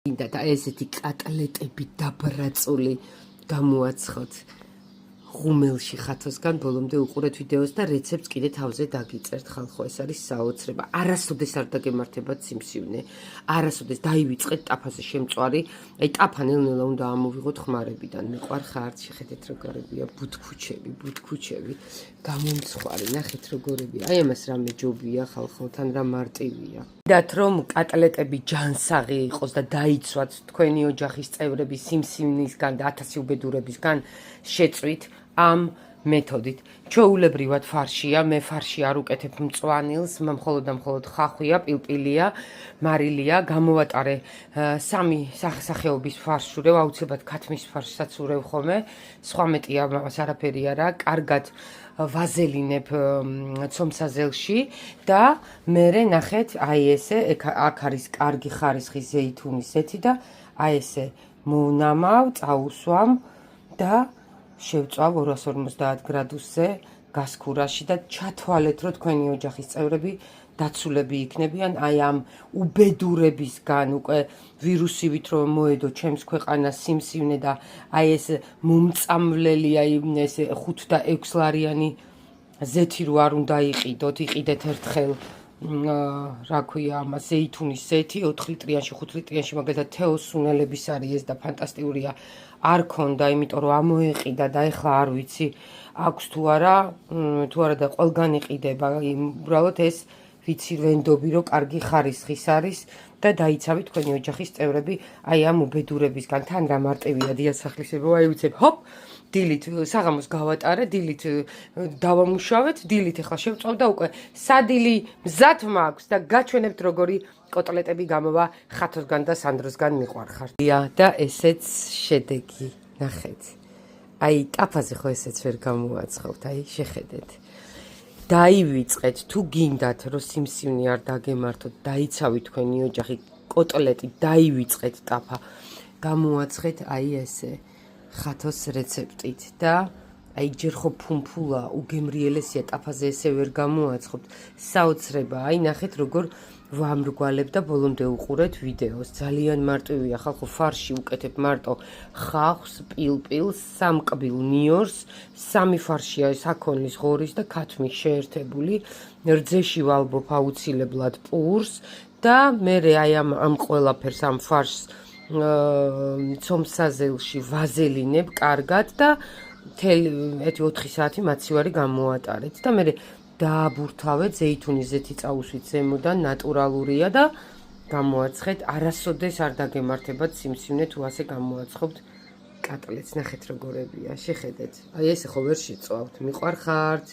და ესეთი კატლეტები დაბრაწული გამოაცხოთ ღუმელში ხათოსგან ბოლომდე უყურეთ ვიდეოს და რეცეპტს კიდე თავზე დაგიწერთ ხალხო ეს არის საოცრება არასოდეს არ დაგემართებათ სიმსივნე არასოდეს დაივიწყეთ ტაფაზე შემწვარი აი ტაფა ნელ-ნელა უნდა ამოვიღოთ ხმარებიდან მეყვარ ხართ შეხედეთ როგორებია ბუთქუჩები გამომცხვარი ნახეთ როგორებია აი ამას რამე ჯობია ხალხოთან რა მარტივია დათ რომ კატლეტები ჯანსაღი იყოს და დაიცვათ თქვენი ოჯახის წევრები სიმსივნისგან და 1000 უბედურებისგან შეწვით ამ მეთოდით ჩვეულებრივად ფარშია მე ფარში არ უკეთებ მწვანილს მხოლოდ და მხოლოდ ხახვია პილპილია მარილია გამოვატარე სამი სახეობის ფარშს ვურევ აუცილებლად ქათმის ფარშსაც ვურევ ხოლმე სხვა მეტი ამას არაფერი არა კარგად ვაზელინებ ცომსაზელში და მერე ნახეთ აი ესე აქ არის კარგი ხარისხის ზეითუნის ზეთი და აი ესე მოვნამავ წაუსვამ და შევწავ 250 გრადუსზე გასქურაში და ჩათვალეთ რომ თქვენი ოჯახის წევრები დაცულები იქნებიან აი ამ უბედურებისგან უკვე ვირუსივით რომ მოედო ჩემს ქვეყანას სიმსივნე და აი ეს მომწამვლელი აი ეს 5 და 6 ლარიანი ზეთი რო არ უნდა იყიდოთ იყიდეთ ერთხელ რა ქვია ამას ზეითუნის ზეთი 4 ლიტრიანში 5 ლიტრიანში მაგალითად თეოსუნელების არის ეს და ფანტასტიკურია არ ქონდა იმიტომ რომ ამოეყიდა და ეხლა არ ვიცი აქვს თუ არა და ყველგან იყიდება უბრალოდ ეს ვიცი ვენდობი რომ კარგი ხარისხის არის და დაიცავით თქვენი ოჯახის წევრები აი ამ უბედურებისგან თან რა მარტივია დიასახლისება აი ვიცებ ჰოპ დილით საღამოს გავატარე დილით დავამუშავეთ დილით ახლა შევწავ და უკვე სადილი მზად მაქვს და გაჩვენებთ როგორი კოტლეტები გამოვა ხათოსგან და სანდროსგან მიყვარხარ და ესეც შედეგი ნახეთ აი ტაფაზე ხო ესეც ვერ გამოაცხობთ აი შეხედეთ დაივიწყეთ თუ გინდათ რომ სიმსივნე არ დაგემართოთ დაიცავით თქვენი ოჯახი კოტლეტი დაივიწყეთ ტაფა გამოაცხეთ აი ესე ხათოს რეცეპტით და აი ჯერ ხო ფუმფულა უგემრიელესია ტაფაზე ესე ვერ გამოაცხობთ საოცრება აი ნახეთ როგორ ვამრგვალებ და ბოლომდე უყურეთ ვიდეოს ძალიან მარტივია ხალხო ფარში უკეთებ მარტო ხახვს პილპილს სამკბილ ნიორს სამი ფარშია საქონლის ღორის და ქათმის შეერთებული რძეში ვალბობ აუცილებლად პურს და მე აი ამ ყველაფერს ამ ფარშს ცომსაზელში ვაზელინებ კარგად და მთელი 4 საათი მაცივარი გამოატარეთ და მე დააბურთავეთ ზეითუნის ზეთი წაუსვით ზემოდან ნატურალურია და გამოაცხეთ არასოდეს არ დაგემართებათ სიმსივნე თუ ასე გამოაცხობთ კატლეტს ნახეთ როგორებია შეხედეთ აი ესე ხო ვერ შეწვავთ მიყვარხართ